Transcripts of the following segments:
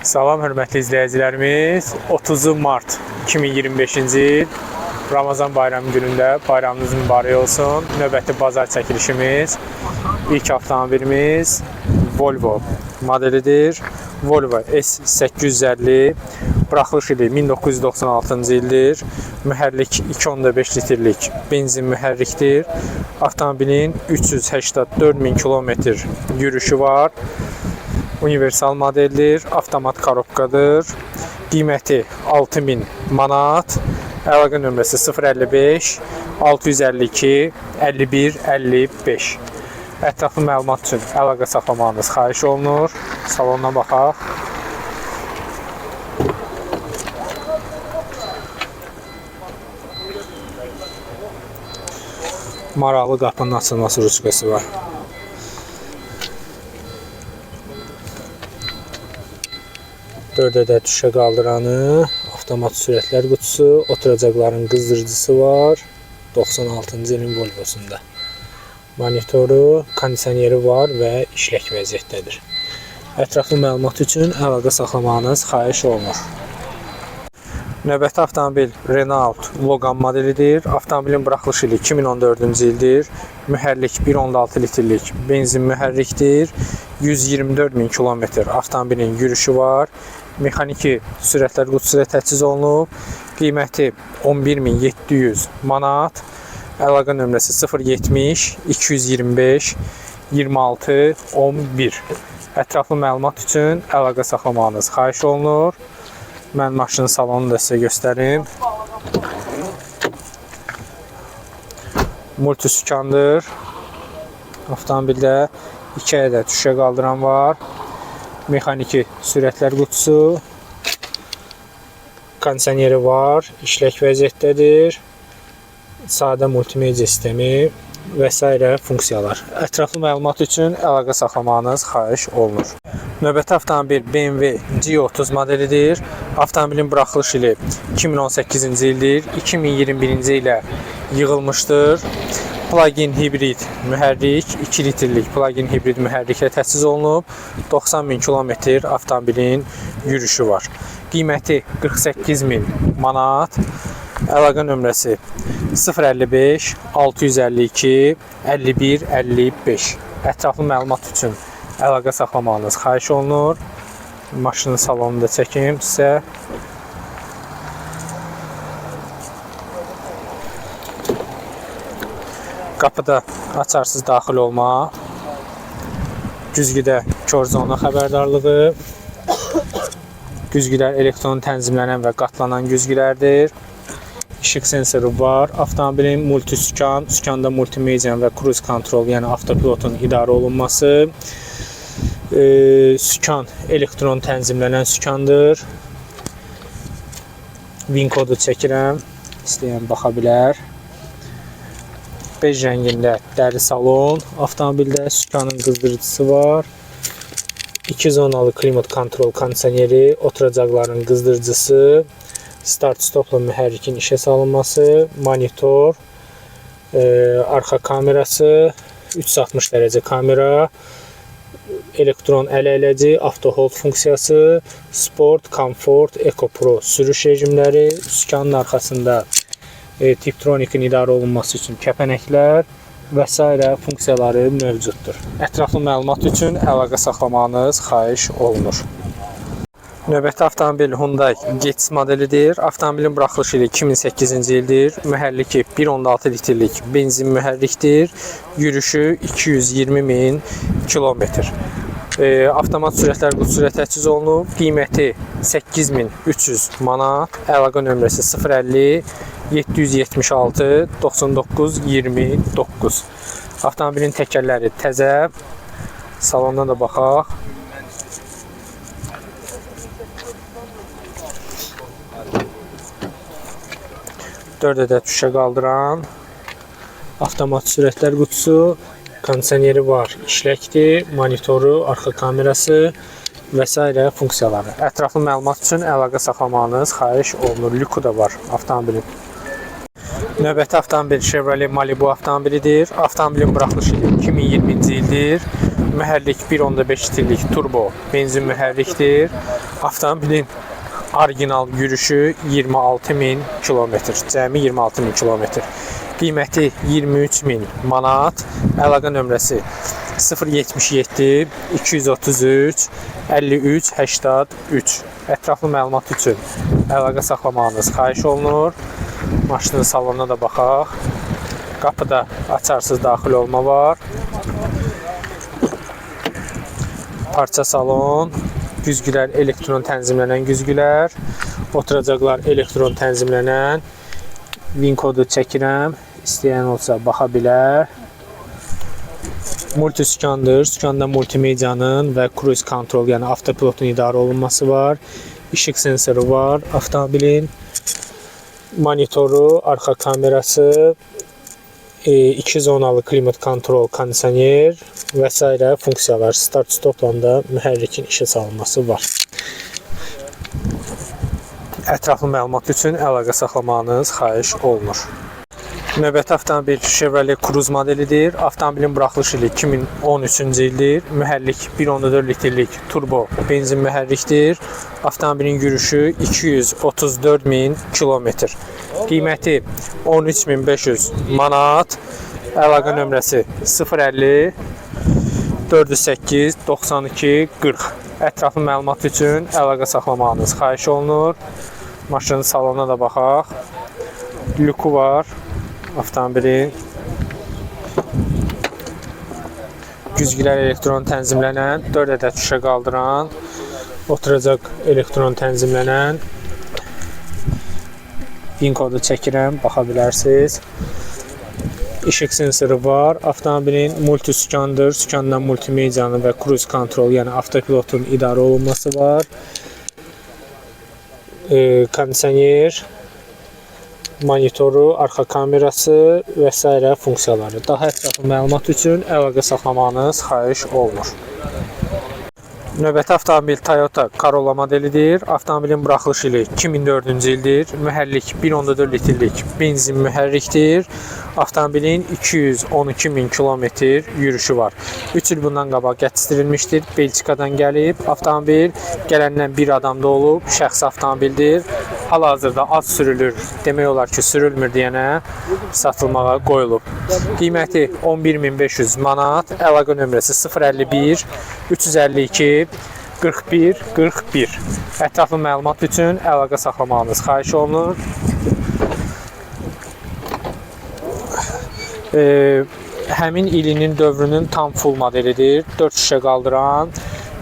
Salam hörmətli izləyicilərimiz. 30 mart 2025-ci il Ramazan bayramı günündə bayramınız mübarək olsun. Növbəti bazar çəkilişimiz. İlk avtomobilimiz Volvo modelidir. Volvo S850. Buraxılış ili 1996-cı ildir. Mühərrik 2.5 litrlik benzin mühərrikdir. Avtomobilin 384.000 kilometr yürüyüşü var. Universal modeldir, avtomat korobkadır. Qiyməti 6.000 manat. Əlaqə nömrəsi 055 652 51 55. Ətraflı məlumat üçün əlaqə saxlamanız xahiş olunur. Salona baxaq. Maraqlı qapının açılması rüçkası var. Dörd ədəd düşə qaldıranı, avtomat sürətlər qutusu, oturacaqların qızdırıcısı var. 96-cı ilin Volvosunda. Monitoru, kondisioneri var və işlək vəziyyətdədir. Ətraflı məlumat üçün əlaqə saxlamanız xahiş olunur. Növbəti avtomobil Renault Logan modelidir. Avtomobilin buraxılış ili 2014-cü ildir. Mühərrik 1.6 litrlik benzin mühərrikdir. 124.000 kilometr avtomobilin yürüyüşü var. Mexaniki sürətlər qutusu ilə təchiz olunub. Qiyməti 11.700 manat. Əlaqə nömrəsi 070 225 26 11. Ətraflı məlumat üçün əlaqə saxlamanız xahiş olunur. Mən maşının salonunu da sizə göstərim. Multisükandır. Avtomobildə 2 ədəd düşə qaldıran var. Mexaniki sürətlər qutusu. Kondisioneri var. İşlək vəziyyətdədir. Sadə multimedia sistemi və s. funksiyalar. Ətraflı məlumat üçün əlaqə saxlamanız xahiş olunur. Növbəti avtomobil BMW G30 modelidir. Avtomobilin buraxılış ili 2018-ci ildir. 2021-ci ilə yığılmışdır. Plug-in hibrid mühərrik, 2 litrlik plug-in hibrid mühərriklə təchiz olunub. 90.000 kilometr avtomobilin yürüyüşü var. Qiyməti 48.000 manat. Əlaqə nömrəsi 055 652 51 55. Ətraflı məlumat üçün əlaqə saxlamanız xahiş olunur. Maşının salonunu da çəkim sizə. Qapıda açarsız daxil olma. Güzgüdə kör zona xəbərdarlığı. Güzgülər elektron tənzimlənən və qatlanan güzgülərdir. İşıq sensoru var. Avtomobilin multisükan, sükanda multimedian və cruise control, yəni avtopilotun idarə olunması. Sükan elektron tənzimlənən sükandır. VIN kodu çəkirəm. İstəyən baxa bilər. Bej rəngində dəri salon. Avtomobildə sükanın qızdırıcısı var. 2 zonalı klimat kontrol kondisioneri, oturacaqların qızdırıcısı, start-stopla mühərrikin işə salınması, monitor, arxa kamerası, 360 dərəcə kamera, elektron ələyləci, auto hold funksiyası, sport, komfort, Eco Pro sürüş rejimləri, sükanın arxasında Tiptronikin idarə olunması üçün kəpənəklər və s. funksiyaları mövcuddur. Ətraflı məlumat üçün əlaqə saxlamanız xahiş olunur. Növbəti avtomobil Hyundai Getz modelidir. Avtomobilin buraxılış ili 2008-ci ildir. Mühərriki 1.6 litrlik benzin mühərrikdir. Yürüyüşü 220.000 kilometr. Avtomat sürətlər qutusu ilə təchiz olunub. Qiyməti 8.300 manat. Əlaqə nömrəsi 050 776 99 29. Avtomobilin təkərləri təzə. Salondan da baxaq. Dörd ədəd düşə qaldıran avtomat sürətlər qutusu, kondisioneri var, işləkdir, monitoru, arxa kamerası və s. funksiyaları. Ətraflı məlumat üçün əlaqə saxlamanız xahiş olunur. Lüku da var avtomobilin. Növbəti avtomobil Chevrolet Malibu avtomobilidir. Avtomobilin buraxılış ili 2020-ci ildir. Mühərrik 1.5 litrlik turbo benzin mühərrikdir. Avtomobilin orijinal yürüşü 26.000 kilometr, cəmi 26.000 kilometr. Qiyməti 23.000 manat. Əlaqə nömrəsi 077 233 53 83. Ətraflı məlumat üçün əlaqə saxlamağınız xahiş olunur. Maşının salonuna da baxaq. Qapıda açarsız daxil olma var. Parça salon, güzgülər elektron tənzimlənən güzgülər, oturacaqlar elektron tənzimlənən. Vin kodu çəkirəm, istəyən olsa baxa bilər. Multiskandır, skanda multimediyanın və cruise control, yəni avtopilotun idarə olunması var. İşıq sensoru var, avtomobilin monitoru, arxa kamerası, 2 zonalı klimat kontrol, kondisioner və s. funksiyalar, start stopla mühərrikin işə salınması var. Ətraflı məlumat üçün əlaqə saxlamağınız xahiş olunur. Növbəti avtomobil Chevrolet Cruze modelidir. Avtomobilin buraxılış ili 2013-cü ildir. Mühərrik 1.4 litrlik turbo benzin mühərrikdir. Avtomobilin yürüşü 234.000 kilometr. Qiyməti 13.500 manat. Əlaqə nömrəsi 050 408 92 40. Ətraflı məlumat üçün əlaqə saxlamağınız xahiş olunur. Maşının salonuna da baxaq. Lüku var. Avtomobilin güzgülər elektron tənzimlənən, 4 ədəd şüşə qaldıran, oturacaq elektron tənzimlənən. Vin kodu çəkirəm, baxa bilərsiniz. İşıq sensoru var. Avtomobilin multiskandır, skandan multimediyanın və cruise control, yəni avtopilotun idarə olunması var. Kondisioner, monitoru, arxa kamerası və s. funksiyaları. Daha ətraflı məlumat üçün əlaqə saxlamağınız xahiş olunur. Növbəti avtomobil Toyota Corolla modelidir. Avtomobilin buraxılış ili 2004-cü ildir. Mühərrik 1.4 litrlik benzin mühərrikdir. Avtomobilin 212.000 kilometr yürüşü var. 3 il bundan qabaq gətizdirilmişdir. Belçikadan gəlib. Avtomobil gələndən bir adamda olub. Şəxsi avtomobildir. Hal-hazırda az sürülür. Demək olar ki, sürülmür deyənə satılmağa qoyulub. Qiyməti 11.500 manat. Əlaqə nömrəsi 051 352 41 41. Ətraflı məlumat üçün əlaqə saxlamağınız xahiş olunur. Həmin ilinin dövrünün tam full modelidir. 4 şüşə qaldıran,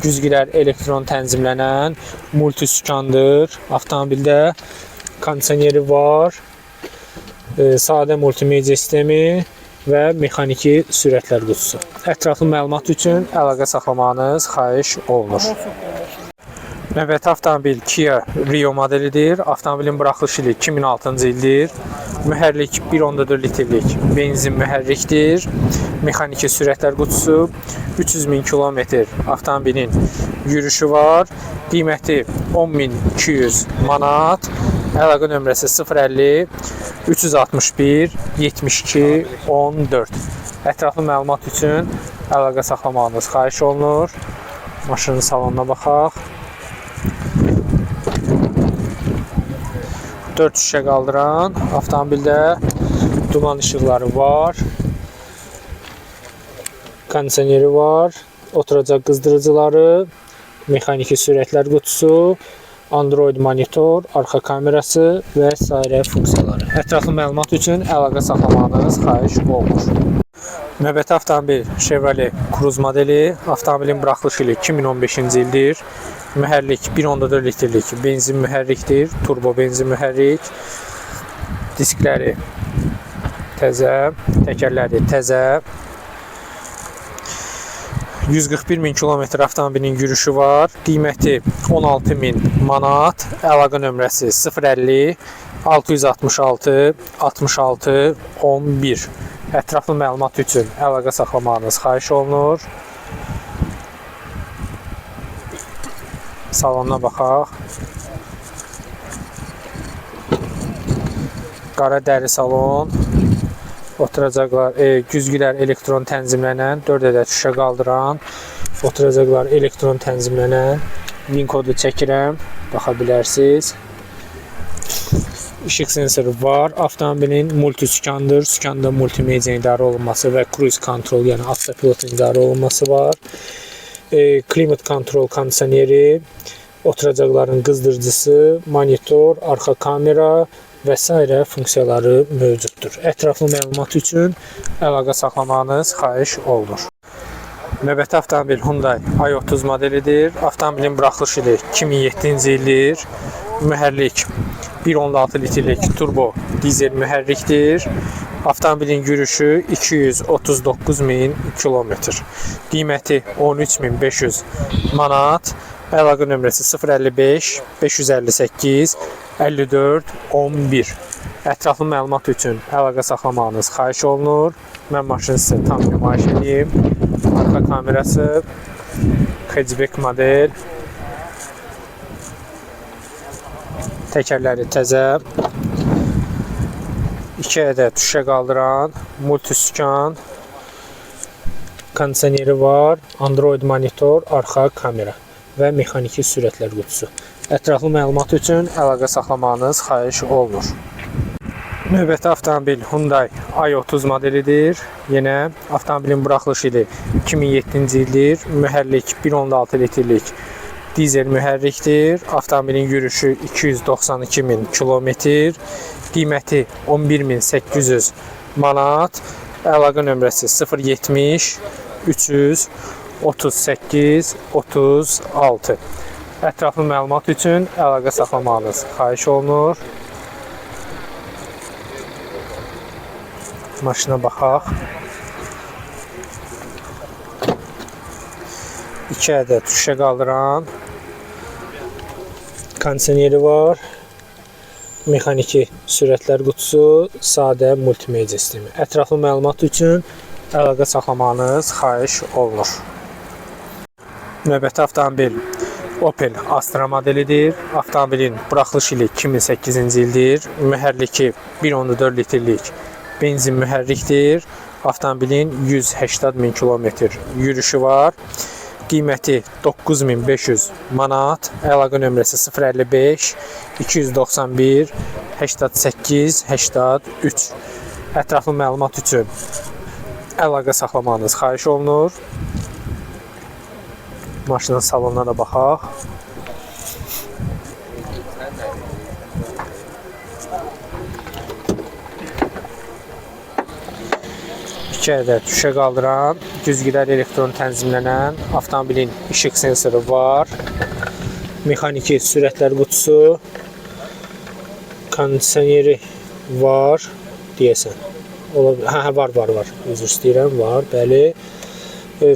güzgülər elektron tənzimlənən, multiskandır. Avtomobildə kondisioneri var, sadə multimedia sistemi və mexaniki sürətlər qutusu. Ətraflı məlumat üçün əlaqə saxlamağınız xahiş olunur. Növbəti avtomobil Kia Rio modelidir. Avtomobilin buraxılış ili 2006-cı ildir. Mühərrik 1.4 litrlik benzin mühərrikdir. Mexaniki sürətlər qutusu, 300.000 kilometr avtomobilin yürüşü var. Qiyməti 10.200 manat. Əlaqə nömrəsi 050 361 72 14. Ətraflı məlumat üçün əlaqə saxlamağınız xahiş olunur. Maşının salonuna baxaq. 4 şüşə qaldıran avtomobildə duman işıqları var. Kondisioneri var. Oturacaq qızdırıcıları, mexaniki sürətlər qutusu, Android monitor, arxa kamerası və s. funksiyaları. Ətraflı məlumat üçün əlaqə saxlamağınız xahiş olunur. Növbəti avtomobil Chevrolet Cruze modeli. Avtomobilin buraxılış ili 2015-ci ildir. Mühərrik 1.4 litrlik benzin mühərrikdir. Turbo benzin mühərrik. Diskləri təzə, təkərləri təzə. 141.000 kilometr avtomobilin yürüşü var. Qiyməti 16.000 manat. Əlaqə nömrəsi 050 666 66 11. Ətraflı məlumat üçün əlaqə saxlamağınız xahiş olunur. Salonuna baxaq. Qara dəri salon. Oturacaqlar, güzgülər elektron tənzimlənən, 4 ədəd şüşə qaldıran, oturacaqlar elektron tənzimlənən VIN kodu çəkirəm, baxa bilərsiniz. İşıq sensoru var. Avtomobilin multisükandır. Sükanda multimedia idarə olunması və cruise control, yəni avtopilotun idarə olunması var. Klimat kontrol kondisioneri, oturacaqların qızdırıcısı, monitor, arxa kamera və s. funksiyaları mövcuddur. Ətraflı məlumat üçün əlaqə saxlamanız xahiş olunur. Növbəti avtomobil Hyundai i30 modelidir. Avtomobilin buraxılış ili 2007-ci ildir. Mühərrik 1.6 litrlik turbo dizel mühərrikdir. Avtomobilin yürüyüşü 239.000 kilometr. Qiyməti 13.500 manat. Əlaqə nömrəsi 055 558 54 11. Ətraflı məlumat üçün əlaqə saxlamanız xahiş olunur. Mən maşını sizə tam nümayiş edeyim. Arxa kamerası, hatchback model. Təkərləri təzə. 2 ədəd şüşə qaldıran multisükan kondisioneri var. Android monitor, arxa kamera və mexaniki sürətlər qutusu. Ətraflı məlumat üçün əlaqə saxlamanız xahiş olunur. Növbəti avtomobil Hyundai i30 modelidir. Yenə avtomobilin buraxılış ili 2007-ci ildir. Mühərrik 1.6 litrlik dizel mühərrikdir. Avtomobilin yürüyüşü 292.000 kilometr. Qiyməti 11.800 manat. Əlaqə nömrəsi 070 338 36. Ətraflı məlumat üçün əlaqə saxlamanız xahiş olunur. Maşına baxaq. 2 ədəd şüşə qaldıran kondisioneri var. Mexaniki sürətlər qutusu, sadə multimedia sistemi. Ətraflı məlumat üçün əlaqə saxlamanız xahiş olunur. Növbəti avtomobil Opel Astra modelidir. Avtomobilin buraxılış ili 2008-ci ildir. Mühərriki 1.4 litrlik benzin mühərrikdir. Avtomobilin 180.000 kilometr yürüyüşü var. Qiyməti 9.500 manat. Əlaqə nömrəsi 055 291 88 83. Ətraflı məlumat üçün əlaqə saxlamanız xahiş olunur. Maşının salonuna da baxaq. İki ədəd şüşə qaldıran, güzgülər elektron tənzimlənən, avtomobilin işıq sensoru var. Mexaniki sürətlər qutusu, kondisioneri var deyəsən. Var. Üzr istəyirəm, var, bəli.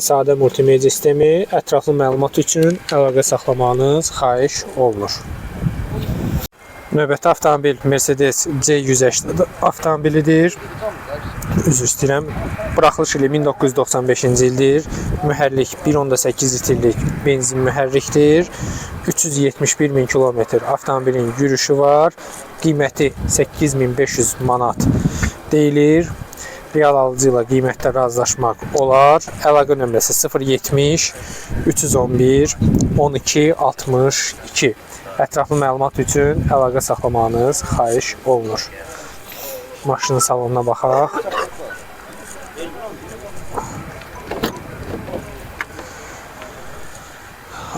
Sadə multimedia sistemi. Ətraflı məlumat üçün əlaqə saxlamanız xahiş olunur. Növbəti avtomobil Mercedes C180 avtomobilidir. Üzr istəyirəm. Buraxılış ili 1995-ci ildir. Mühərrik 1.8 litrlik benzin mühərrikdir. 371.000 kilometr avtomobilin yürüyüşü var. Qiyməti 8.500 manat deyilir. Real alıcı ilə qiymətdə razılaşmaq olar. Əlaqə nömrəsi 070 311 12 62. Ətraflı məlumat üçün əlaqə saxlamanız xahiş olunur. Maşının salonuna baxaq.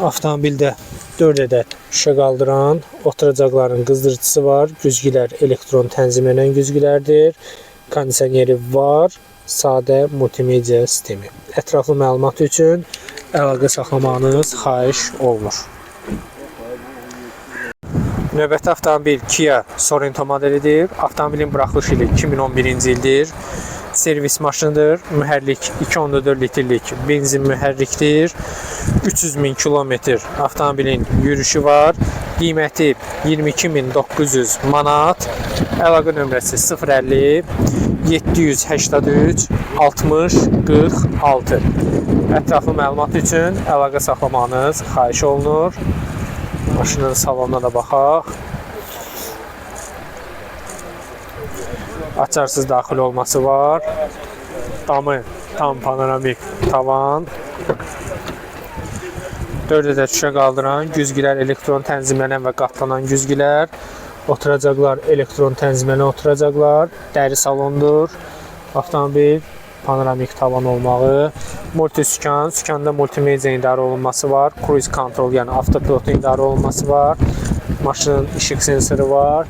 Avtomobildə 4 ədəd şüşə qaldıran, oturacaqların qızdırıcısı var. Güzgülər elektron tənzimlənən güzgülərdir. Kondisioneri var. Sadə multimedia sistemi. Ətraflı məlumat üçün əlaqə saxlamanız xahiş olunur. Növbəti avtomobil Kia Sorento modelidir. Avtomobilin buraxılış ili 2011-ci ildir. Servis maşınıdır. Mühərrik 2.4 litrlik benzin mühərrikdir. 300.000 kilometr avtomobilin yürüyüşü var. Qiyməti 22.900 manat. Əlaqə nömrəsi 050 783 60 46. Ətraflı məlumat üçün əlaqə saxlamanız xahiş olunur. Maşının salonuna da baxaq. Açarsız daxil olması var. Damı tam panoramik tavan. 4 ədəd şüşə qaldıran güzgülər, elektron tənzimlənən və qatlanan güzgülər. Oturacaqlar, elektron tənzimlənən oturacaqlar. Dəri salondur. Avtomobil, panoramik tavan olmağı. Multisükan, sükanda multimedia idarə olunması var. Cruise control, yəni avtopilotun idarə olunması var. Maşının işıq sensoru var.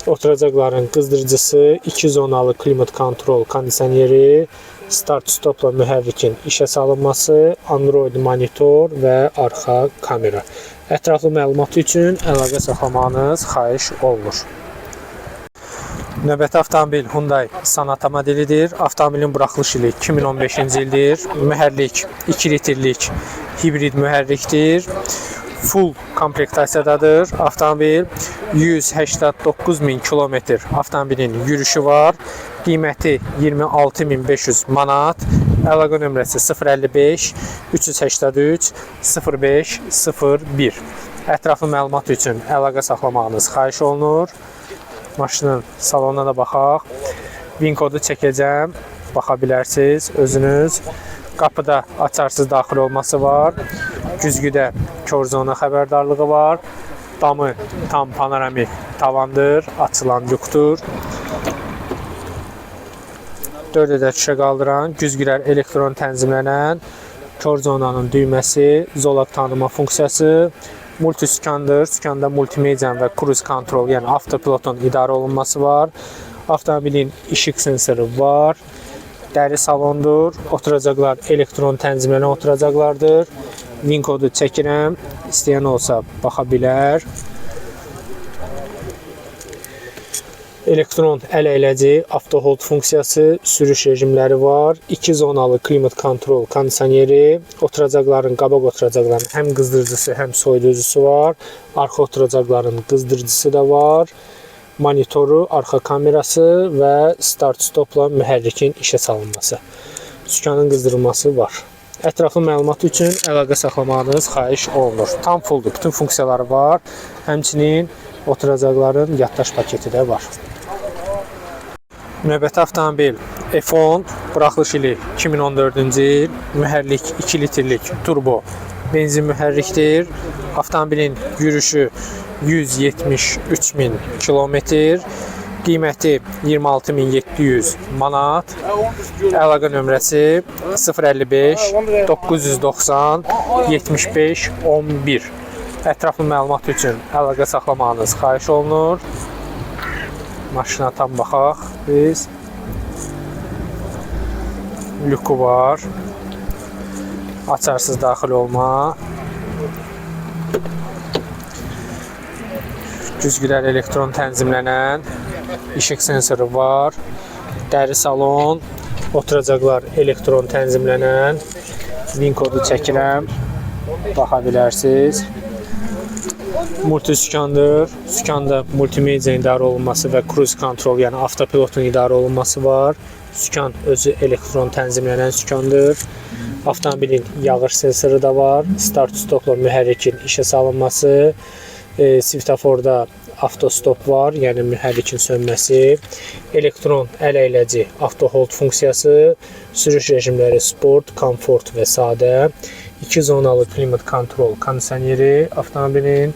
Oturacaqların qızdırıcısı, 2 zonalı klimat kontrol kondisioneri, start-stopla mühərrikin işə salınması, Android monitor və arxa kamera. Ətraflı məlumat üçün əlaqə saxlamanız xahiş olunur. Növbəti avtomobil Hyundai Sonata modelidir. Avtomobilin buraxılış ili 2015-ci ildir. Mühərrik 2 litrlik hibrid mühərrikdir. Full komplektasiyadadır. Avtomobil 189.000 kilometr avtomobilin yürüyüşü var. Qiyməti 26.500 manat. Əlaqə nömrəsi 055 383 05 01. Ətraflı məlumat üçün əlaqə saxlamağınız xahiş olunur. Maşının salonuna da baxaq. VIN kodu çəkəcəm. Baxa bilərsiniz özünüz. Qapıda açarsız daxil olması var. Güzgüdə kör zona xəbərdarlığı var. Damı tam panoramik tavandır. Açılan lüktur. 4 ədəd şüşə qaldıran, güzgülər elektron tənzimlənən, kör zonanın düyməsi, zolaq tanıma funksiyası, multisükandır. Sükanda multimedia və cruise control, yəni avtopilotun idarə olunması var. Avtomobilin işıq sensoru var. Dəri salondur. Oturacaqlar elektron tənzimlənən oturacaqlardır. VIN kodu çəkirəm. İstəyən olsa baxa bilər. Elektron əl əyləci, avto hold funksiyası, sürüş rejimləri var. 2 zonalı klimat kontrol kondisioneri, oturacaqların, qabaq oturacaqların həm qızdırıcısı, həm soyuducusu var. Arxa oturacaqların qızdırıcısı da var. Monitoru, arxa kamerası və start-stopla mühərrikin işə salınması. Sükanın qızdırılması var. Ətraflı məlumat üçün əlaqə saxlamanız xahiş olunur. Tam fulldur, bütün funksiyaları var. Həmçinin oturacaqların yaddaş paketi də var. Növbəti avtomobil F10, buraxılış ili 2014-cü il, mühərrik 2 litrlik turbo benzin mühərrikdir. Avtomobilin yürüyüşü 173.000 kilometr, qiyməti 26.700 manat, əlaqə nömrəsi 055 990 75 11. Ətraflı məlumat üçün əlaqə saxlamanız xahiş olunur. Maşına tam baxaq biz. Lükü var. Açarsız daxil olma. Güzgülər elektron tənzimlənən. İşıq sensoru var. Dəri salon. Oturacaqlar elektron tənzimlənən. VIN kodu çəkirəm. Baxa bilərsiniz. Multisükandır. Sükanda multimedia idarə olunması və cruise control, yəni avtopilotun idarə olunması var. Sükan özü elektron tənzimlənən sükandır. Avtomobilin yağış sensoru da var. Start-stopla mühərrikin işə salınması. Svetoforda avtostop var, yəni mühərrikin sönməsi. Elektron əl əyləci, avto hold funksiyası. Sürüş rejimləri sport, komfort və sadə. 2 zonalı klimat kontrol kondisioneri avtomobilin.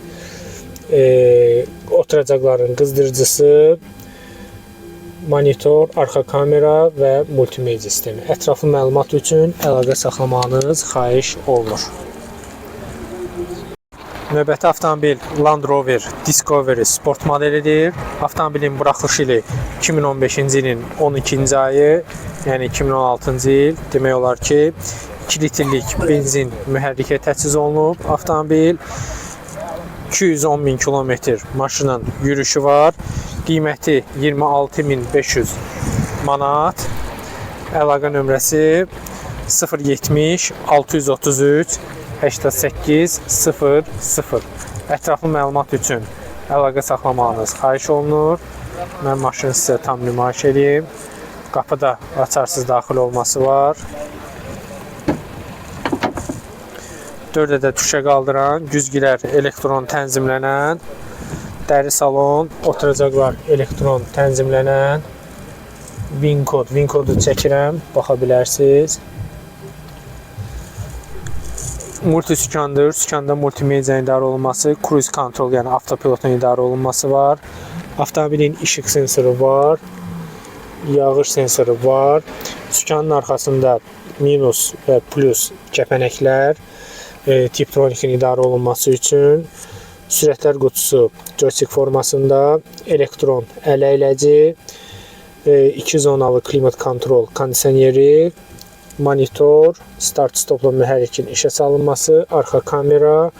Oturacaqların qızdırıcısı, monitor, arxa kamera və multimedia sistemi. Ətraflı məlumat üçün əlaqə saxlamanız xahiş olunur. Növbəti avtomobil Land Rover Discovery sport modelidir. Avtomobilin buraxılış ili 2015-ci ilin 12-ci ayı, yəni 2016-cı il. Demək olar ki, 2 litrlik benzin mühərrikə təchiz olunub. Avtomobil 210.000 kilometr maşının yürüyüşü var. Qiyməti 26.500 manat. Əlaqə nömrəsi 070 633 88 00. Ətraflı məlumat üçün əlaqə saxlamanız xahiş olunur. Mən maşını sizə tam nümayiş edeyim. Qapıda açarsız daxil olması var. 4 ədəd şüşə qaldıran, güzgülər elektron tənzimlənən, dəri salon, oturacaqlar elektron tənzimlənən, VIN kodu çəkirəm, baxa bilərsiniz. multisükandır. Sükanda multimedia idarə olunması, cruise control, yəni avtopilotun idarə olunması var. Avtomobilin işıq sensoru var. Yağış sensoru var. Sükanın arxasında minus və plus kəpənəklər, Tiptronikin idarə olunması üçün. Sürətlər qutusu joystick formasında, elektron ələyləci, 2 zonalı klimat kontrol kondisioneri, monitor, start-stopla mühərrikin işə salınması, arxa kamera,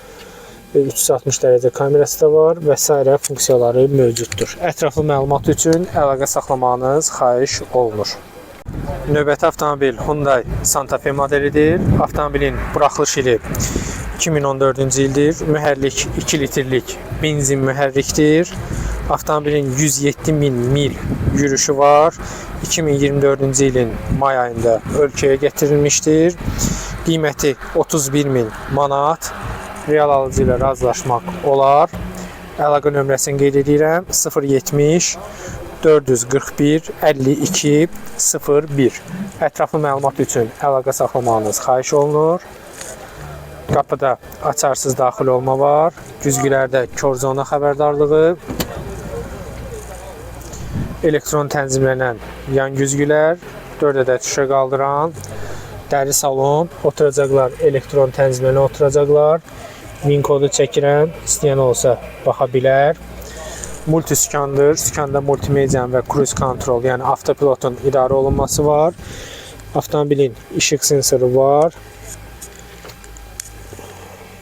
360 dərəcə kamerası da var və s. funksiyaları mövcuddur. Ətraflı məlumat üçün əlaqə saxlamanız xahiş olunur. Növbəti avtomobil Hyundai Santa Fe modelidir. Avtomobilin buraxılış ili 2014-cü ildir. Mühərrik 2 litrlik benzin mühərrikdir. Avtomobilin 107.000 mil yürüyüşü var. 2024-cü ilin may ayında ölkəyə gətirilmişdir. Qiyməti 31.000 manat. Real alıcı ilə razılaşmaq olar. Əlaqə nömrəsini qeyd edirəm. 070 441 52 01. Ətraflı məlumat üçün əlaqə saxlamanız xahiş olunur. Qapıda açarsız daxil olma var. Güzgülərdə kör zona xəbərdarlığı. Elektron tənzimlənən yan güzgülər, 4 ədəd şüşə qaldıran, dəri salon, oturacaqlar elektron tənzimlənə oturacaqlar. Min kodu çəkirəm, istəyən olsa baxa bilər. Multisükandır, sükanda multimediyanın və cruise control, yəni avtopilotun idarə olunması var. Avtomobilin işıq sensoru var.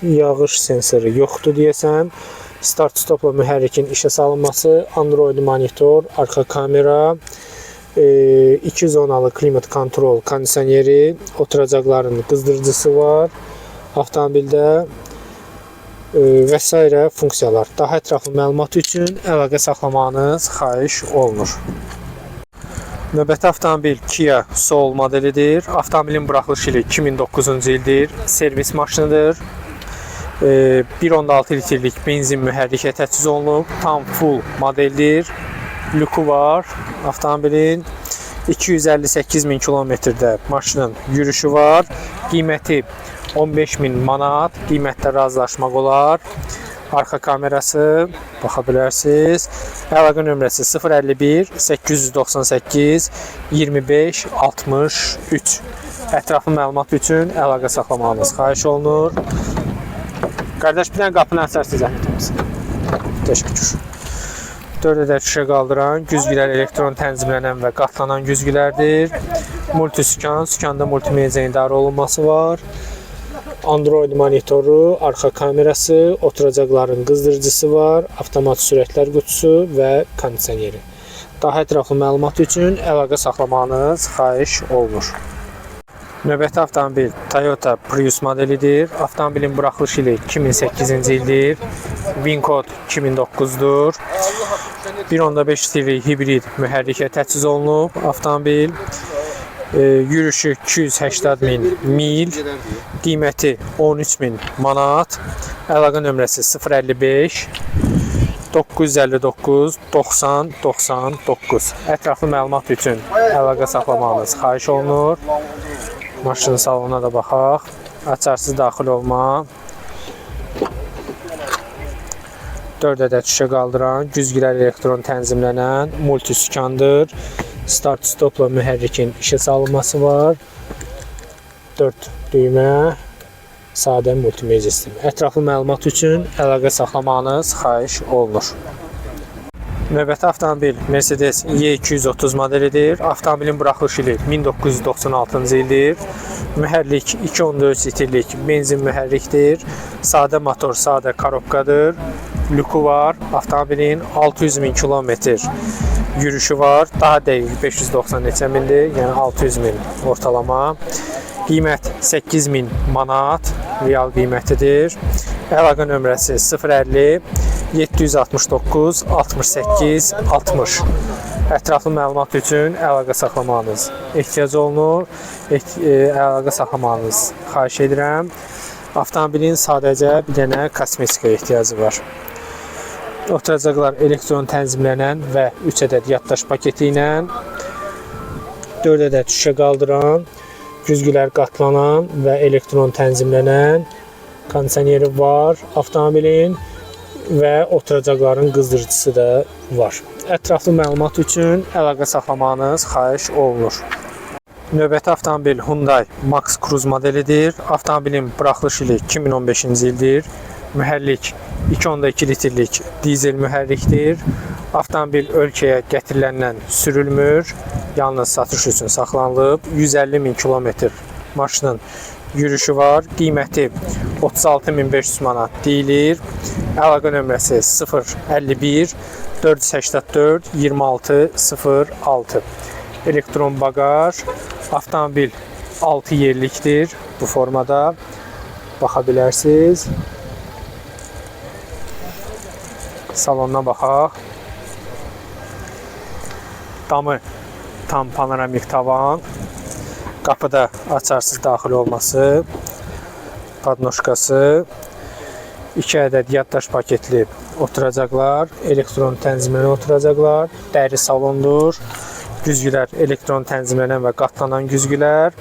Yağış sensoru yoxdur deyəsən. Start-stopla mühərrikin işə salınması, Android monitor, arxa kamera, 2 zonalı klimat kontrol kondisioneri, oturacaqların qızdırıcısı var avtomobildə və s. funksiyalar. Daha ətraflı məlumat üçün əlaqə saxlamanız xahiş olunur. Növbəti avtomobil Kia Soul modelidir. Avtomobilin buraxılış ili 2009-cu ildir. Servis maşınıdır. 1.6 litrlik benzin mühərrikə təchiz olunub. Tam full modeldir. Lüku var avtomobilin. 258.000 kilometrdə maşının yürüyüşü var. Qiyməti 15.000 manat. Qiymətdə razılaşmaq olar. Arxa kamerası baxa bilərsiniz. Əlaqə nömrəsi 051 898 25 63. Ətraflı məlumat üçün əlaqə saxlamanız xahiş olunur. Qardaş, bir dənə qapını açarsınız, zəhmət olmasın. Təşəkkür. 4 ədəd şüşə qaldıran, güzgülər elektron tənzimlənən və qatlanan güzgülərdir. Multisükan, sükanda multimedia idarə olunması var. Android monitoru, arxa kamerası, oturacaqların qızdırıcısı var, avtomat sürətlər qutusu və kondisioneri. Daha ətraflı məlumat üçün əlaqə saxlamanız xahiş olunur. Növbəti avtomobil Toyota Prius modelidir. Avtomobilin buraxılış ili 2008-ci ildir. VIN kod 2009-dur. 1.5 litrlik hibrid mühərrikə təchiz olunub. Avtomobil yürüyüşü 280.000 mil. Qiyməti 13.000 manat. Əlaqə nömrəsi 055 959 90 99. Ətraflı məlumat üçün əlaqə saxlamanız xahiş olunur. Maşının salonuna da baxaq. Açarsız daxil olma. 4 ədəd şüşə qaldıran, güzgülər elektron tənzimlənən, multisükandır. Start-stopla mühərrikin işə salınması var. 4 düymə, sadə multimedia sistemi. Ətraflı məlumat üçün əlaqə saxlamanız xahiş olunur. Növbəti avtomobil Mercedes E230 modelidir. Avtomobilin buraxılış ili 1996-cı ildir. Mühərrik 2.4 litrlik benzin mühərrikdir. Sadə motor, sadə korobkadır. Lüku var. Avtomobilin 600.000 kilometr yürüyüşü var. Daha dəqiq 590 neçə mindir, yəni 600.000 ortalama. Qiymət 8.000 manat real qiymətidir. Əlaqə nömrəsi 050 769 68 60. Ətraflı məlumat üçün əlaqə saxlamanız ehtiyac olunur. Əlaqə saxlamanız xahiş edirəm. Avtomobilin sadəcə bir dənə kosmetika ehtiyacı var. Oturacaqlar elektron tənzimlənən və 3 ədəd yaddaş paketi ilə 4 ədəd şüşə qaldıran, güzgülər qatlanan və elektron tənzimlənən kondisioneri var avtomobilin və oturacaqların qızdırıcısı da var. Ətraflı məlumat üçün əlaqə saxlamanız xahiş olunur. Növbəti avtomobil Hyundai Max Cruze modelidir. Avtomobilin buraxılış ili 2015-ci ildir. Mühərrik 2.2 litrlik dizel mühərrikdir. Avtomobil ölkəyə gətiriləndən sürülmür, yalnız satış üçün saxlanılıb. 150.000 kilometr maşının yürüyüşü var. Qiyməti 36.500 manat deyilir. Əlaqə nömrəsi 051 484 2606. Elektron bagaj. Avtomobil 6 yerlikdir bu formada. Baxa bilərsiniz. Salonuna baxaq. Damı tam panoramik tavan. Qapıda açarsız daxil olması. Podnoşkası. 2 ədəd yaddaş paketli oturacaqlar. Elektron tənzimlənən oturacaqlar. Dəri salondur. Güzgülər elektron tənzimlənən və qatlanan güzgülər.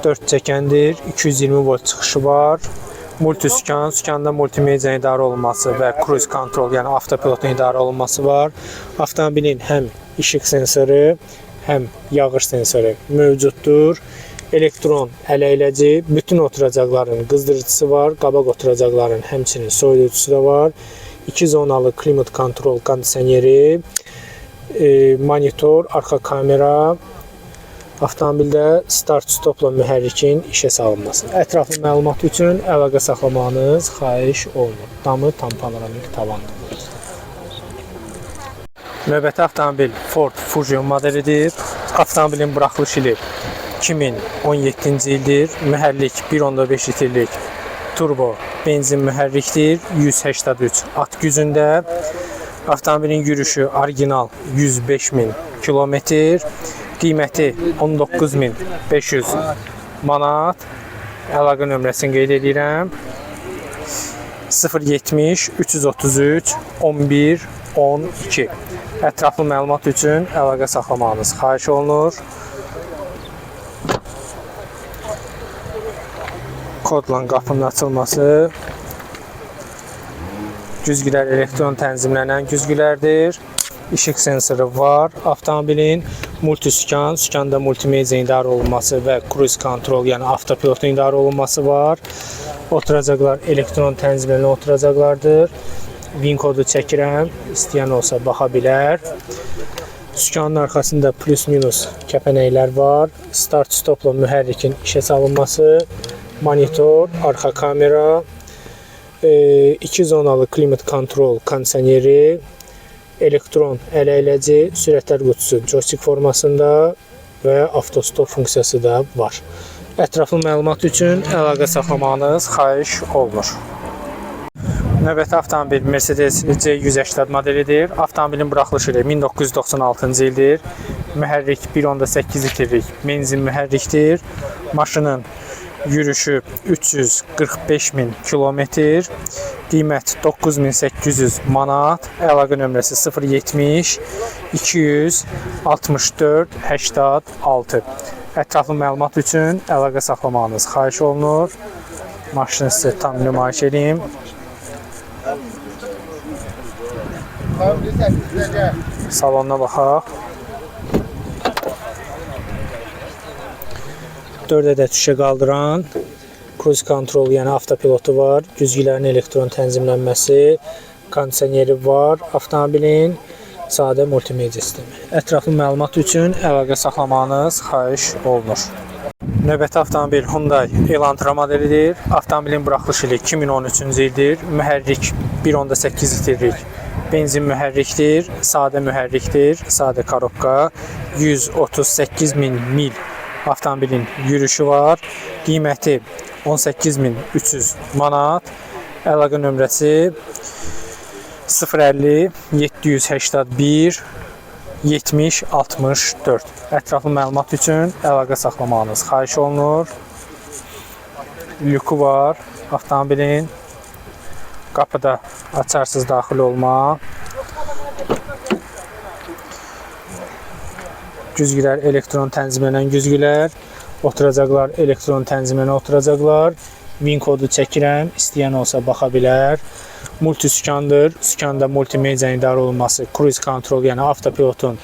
4 çəkəndir. 220 volt çıxışı var. Multisükan, sükanda multimediya idarə olunması və cruise control, yəni avtopilotun idarə olunması var. Avtomobilin həm işıq sensoru, həm yağış sensoru mövcuddur. Elektron ələyləci, bütün oturacaqların qızdırıcısı var. Qabaq oturacaqların həmçinin soyuducusu da var. 2 zonalı klimat kontrol kondisioneri, monitor, arxa kamera. Avtomobildə start-stopla mühərrikin işə salınması. Ətraflı məlumat üçün əlaqə saxlamanız xahiş olunur. Damı tam panoramik tavandır. Növbəti avtomobil Ford Fusion modelidir. Avtomobilin buraxılış ili 2017-ci ildir. Mühərrik 1.5 litrlik turbo benzin mühərrikdir. 183 at gücündə. Avtomobilin yürüyüşü orijinal 105.000 kilometr. Qiyməti 19.500 manat. Əlaqə nömrəsini qeyd edirəm. 070 333 11 12. Ətraflı məlumat üçün əlaqə saxlamanız xahiş olunur. Kodla qapının açılması. Güzgülər elektron tənzimlənən güzgülərdir. İşıq sensoru var. Avtomobilin multisükan, sükanda multimediya idarə olunması və cruise control, yəni avtopilotun idarə olunması var. Oturacaqlar elektron tənzimlənən oturacaqlardır. VIN kodu çəkirəm. İstəyən olsa baxa bilər. Sükanın arxasında plus minus kəpənəklər var. Start-stopla mühərrikin işə salınması. Monitor, arxa kamera. 2 zonalı klimat kontrol kondisioneri. Elektron ələyləci, sürətlər qutusu joystick formasında və avtostop funksiyası da var. Ətraflı məlumat üçün əlaqə saxlamanız xahiş olunur. Növbəti avtomobil Mercedes C180 modelidir. Avtomobilin buraxılış ili 1996-cı ildir. Mühərrik 1.8 litrlik benzin mühərrikdir. Maşının yürüyüşü 345.000 kilometr. Qiymət 9.800 manat. Əlaqə nömrəsi 070 264 86. Ətraflı məlumat üçün əlaqə saxlamanız xahiş olunur. Maşını sizə tam nümayiş edeyim. Salonuna baxaq. 4 ədəd şüşə qaldıran cruise control, yəni avtopilotu var. Güzgülərin elektron tənzimlənməsi, kondisioneri var. Avtomobilin sadə multimediya sistemi. Ətraflı məlumat üçün əlaqə saxlamanız xahiş olunur. Növbəti avtomobil Hyundai Elantra modelidir. Avtomobilin buraxılış ili 2013-cü ildir. Mühərrik 1.8 litrlik benzin mühərrikdir. Sadə mühərrikdir. Sadə korobka. 138.000 mil avtomobilin yürüyüşü var. Qiyməti 18.300 manat. Əlaqə nömrəsi 050 781 70 64. Ətraflı məlumat üçün əlaqə saxlamanız xahiş olunur. Lüku var avtomobilin. Qapıda açarsız daxil olma. Güzgülər elektron tənzimlənən güzgülər. Oturacaqlar elektron tənzimlənən oturacaqlar. Win kodu çəkirəm. İstəyən olsa baxa bilər. Multi sükandır. Sükanda multimediyanın idarə olunması, cruise control, yəni avtopilotun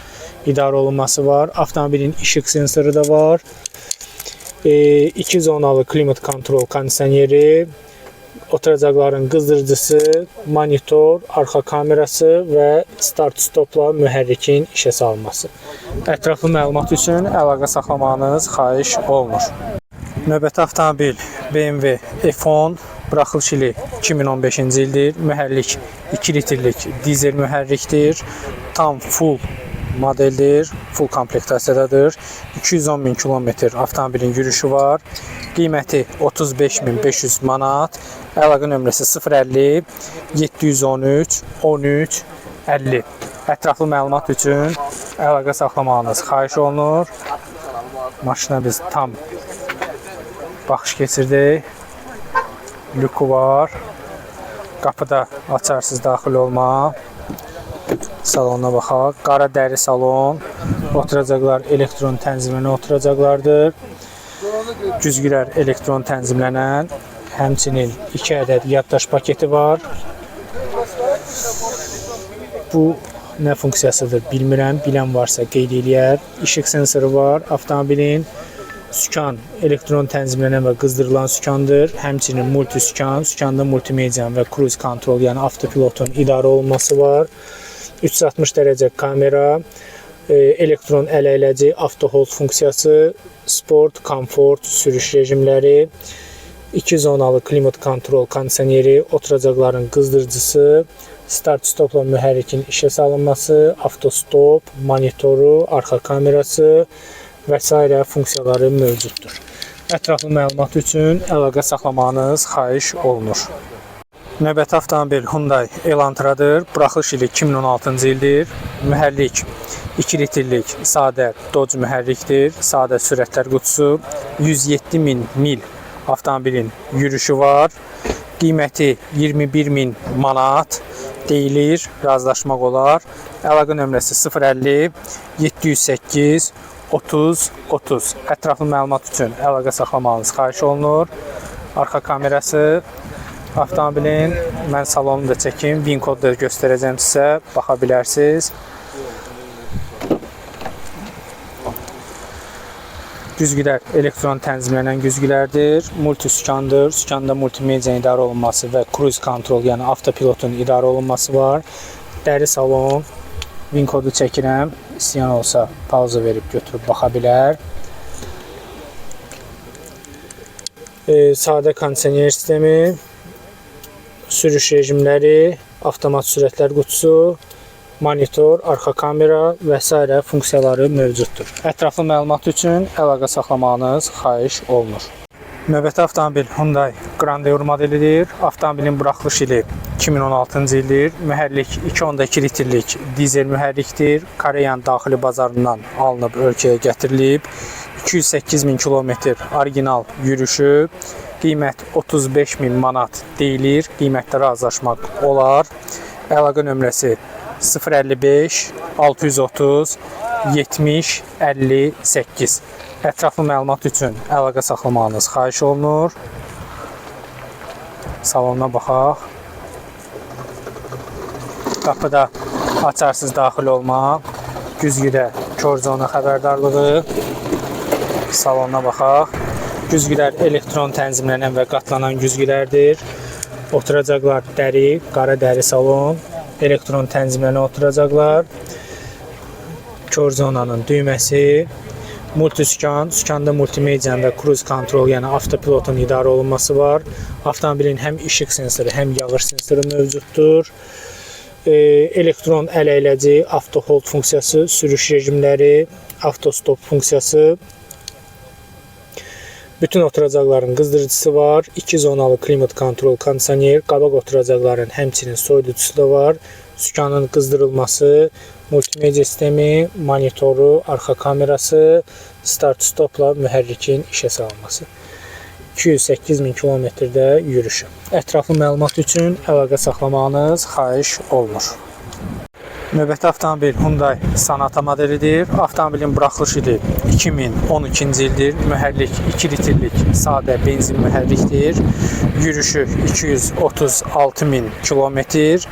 idarə olunması var. Avtomobilin işıq sensoru da var. 2 zonalı klimat kontrol kondisioneri, oturacaqların qızdırıcısı, monitor, arxa kamerası və start-stopla mühərrikin işə salınması. Ətraflı məlumat üçün əlaqə saxlamanız xahiş olunur. Növbəti avtomobil BMW F10, buraxılış ili 2015-ci ildir. Mühərrik 2 litrlik dizel mühərrikdir. Tam full modeldir, full komplektasiyadır. 210.000 kilometr avtomobilin yürüyüşü var. Qiyməti 35.500 manat. Əlaqə nömrəsi 050 713 13 50. Ətraflı məlumat üçün əlaqə saxlamanız xahiş olunur. Maşına biz tam baxış keçirdik. Lüku var. Qapıda açarsız daxil olma. Salona baxaq. Qara dəri salon. Oturacaqlar elektron tənzimlənən oturacaqlardır. Güzgülər elektron tənzimlənən. Həmçinin 2 ədəd yaddaş paketi var. Bu nə funksiyasıdır bilmirəm. Bilən varsa qeyd eləyər. İşıq sensoru var avtomobilin. Sükan elektron tənzimlənən və qızdırılan sükandır. Həmçinin multi sükan, sükanda multimediyan və cruise control, yəni avtopilotun idarə olunması var. 360 dərəcə kamera, elektron ələyləci, auto hold funksiyası, sport, komfort, sürüş rejimləri, 2 zonalı klimat kontrol kondisioneri, oturacaqların qızdırıcısı, start-stopla mühərrikin işə salınması, avtostop, monitoru, arxa kamerası və s. funksiyaları mövcuddur. Ətraflı məlumat üçün əlaqə saxlamanız xahiş olunur. Növbəti avtomobil Hyundai Elantra'dır. Buraxılış ili 2016-cı ildir. Mühərrik 2 litrlik sadə Dodge mühərrikdir. Sadə sürətlər qutusu. 107.000 mil avtomobilin yürüyüşü var. Qiyməti 21.000 manat deyilir. Razılaşmaq olar. Əlaqə nömrəsi 050 708 30 30. Ətraflı məlumat üçün əlaqə saxlamanız xahiş olunur. Arxa kamerası avtomobilin, mən salonu da çəkim, Win kodu da göstərəcəm sizə, baxa bilərsiniz. Güzgülər elektron tənzimlənən güzgülərdir. Multi sükandır. Sükanda multimediyanın idarə olunması və cruise control, yəni avtopilotun idarə olunması var. Dəri salon, Win kodu çəkirəm. İstəyən olsa pauza verib götürüb baxa bilər. Sadə kondisioner sistemi, sürüş rejimləri, avtomat sürətlər qutusu, monitor, arxa kamera və s. funksiyaları mövcuddur. Ətraflı məlumat üçün əlaqə saxlamanız xahiş olunur. Növbəti avtomobil Hyundai Grandeur modelidir. Avtomobilin buraxılış ili 2016-cı ildir. Mühərrik 2.2 litrlik dizel mühərrikdir. Koreyan daxili bazarından alınıb ölkəyə gətirilib. 208.000 kilometr orijinal yürüyüşü. Qiymət 35.000 manat deyilir. Qiymətdə razılaşmaq olar. Əlaqə nömrəsi 055 630 70 58. Ətraflı məlumat üçün əlaqə saxlamanız xahiş olunur. Salona baxaq. Qapıda açarsız daxil olma. Güzgüdə kör zona xəbərdarlığı. Salona baxaq. Güzgülər elektron tənzimlənən və qatlanan güzgülərdir. Oturacaqlar dəri, qara dəri salon. Elektron tənzimlənən oturacaqlar. Kör zonanın düyməsi. Multisükan, sükanda multimediyan və cruise control, yəni avtopilotun idarə olunması var. Avtomobilin həm işıq sensoru, həm yağış sensoru mövcuddur. Elektron ələyləci, auto hold funksiyası, sürüş rejimləri, avtostop funksiyası. Bütün oturacaqların qızdırıcısı var. 2 zonalı klimat kontrol kondisioner, qabaq oturacaqların həmçinin soyuducusu da var. Sükanın qızdırılması, multimediya sistemi, monitoru, arxa kamerası, start-stopla mühərrikin işə salınması. 208.000 kilometrdə yürüyüşü. Ətraflı məlumat üçün əlaqə saxlamanız xahiş olunur. Növbəti avtomobil Hyundai Sonata modelidir. Avtomobilin buraxılış ili 2012-ci ildir. Mühərrik 2 litrlik sadə benzin mühərrikdir. Yürüşü 236.000 kilometr.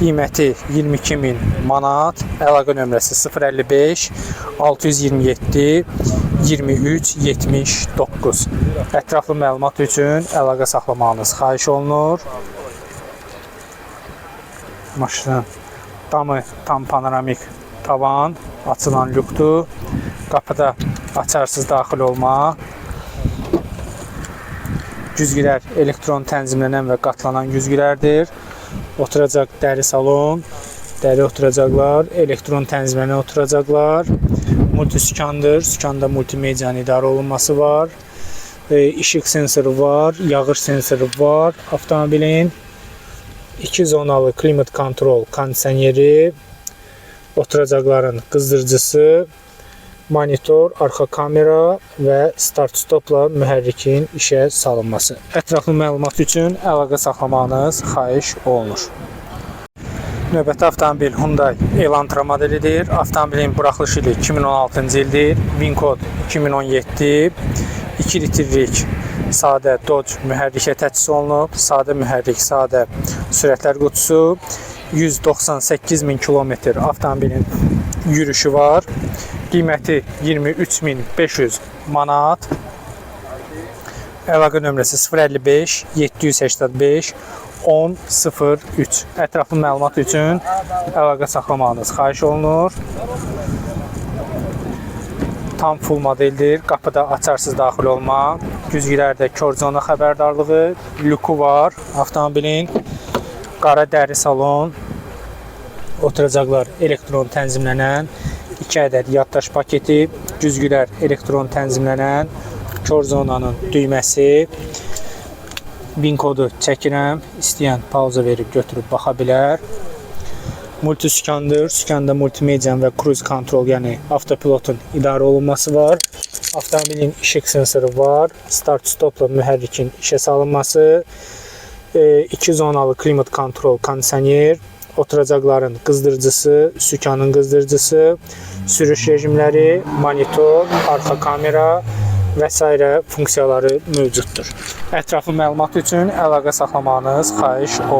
Qiyməti 22.000 manat. Əlaqə nömrəsi 055 627 23 79. Ətraflı məlumat üçün əlaqə saxlamanız xahiş olunur. Maşının damı tam panoramik tavan, açılan lükdür. Qapıda açarsız daxil olma. Güzgülər elektron tənzimlənən və qatlanan güzgülərdir. Oturacaq dəri salon, dəri oturacaqlar, elektron tənzimlənən oturacaqlar. Multisükandır, sükanda multimediyanın idarə olunması var. İşıq sensoru var, yağış sensoru var. Avtomobilin 2 zonalı klimat kontrol kondisioneri, oturacaqların qızdırıcısı, monitor, arxa kamera və start-stopla mühərrikin işə salınması. Ətraflı məlumat üçün əlaqə saxlamanız xahiş olunur. Növbəti avtomobil Hyundai Elantra modelidir. Avtomobilin buraxılış ili 2016-cı ildir. VIN kod 2017. 2 litrlik sadə Dodge mühərrikə təchiz olunub. Sadə mühərrik, sadə sürətlər qutusu. 198.000 kilometr avtomobilin yürüşü var. Qiyməti 23.500 manat. Əlaqə nömrəsi 055 785 1003. Ətraflı məlumat üçün əlaqə saxlamanız xahiş olunur. Tam full modeldir. Qapıda açarsız daxil olma. Güzgülərdə kör zona xəbərdarlığı, lüku var avtomobilin. Qara dəri salon. Oturacaqlar elektron tənzimlənən. 2 ədəd yaddaş paketi. Güzgülər elektron tənzimlənən. Kör zonanın düyməsi. VIN kodu çəkirəm. İstəyən pauza verib götürüb baxa bilər. Multisükandır. Sükanda multimediyanın və cruise kontrol, yəni avtopilotun idarə olunması var. Avtomobilin işıq sensoru var. Start-stopla mühərrikin işə salınması. 2 zonalı klimat kontrol kondisioner. Oturacaqların qızdırıcısı, sükanın qızdırıcısı, sürüş rejimləri, monitor, arxa kamera və s. funksiyaları mövcuddur. Ətraflı məlumat üçün əlaqə saxlamanız xahiş olunur.